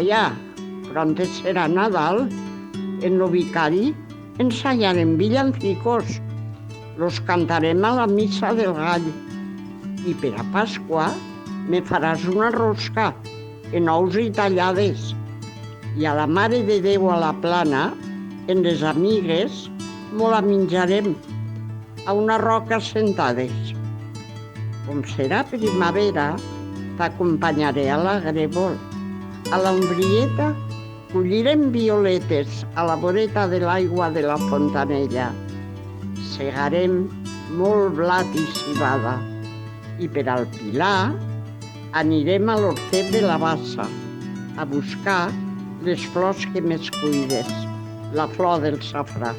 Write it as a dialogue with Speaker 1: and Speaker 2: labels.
Speaker 1: Ja, pronto serà Nadal. En lo vicari ensayarem villancicos. Los cantarem a la missa del gall. I per a Pasqua me faràs una rosca en ous i tallades. I a la Mare de Déu a la Plana, en les amigues, mo la menjarem a una roca sentades. Com serà primavera, t'acompanyaré a la grèvol. A l'ombrieta collirem violetes a la voreta de l'aigua de la fontanella. Segarem molt blat i civada. I per al Pilar anirem a l'hortet de la Bassa a buscar les flors que més cuides, la flor del safrà.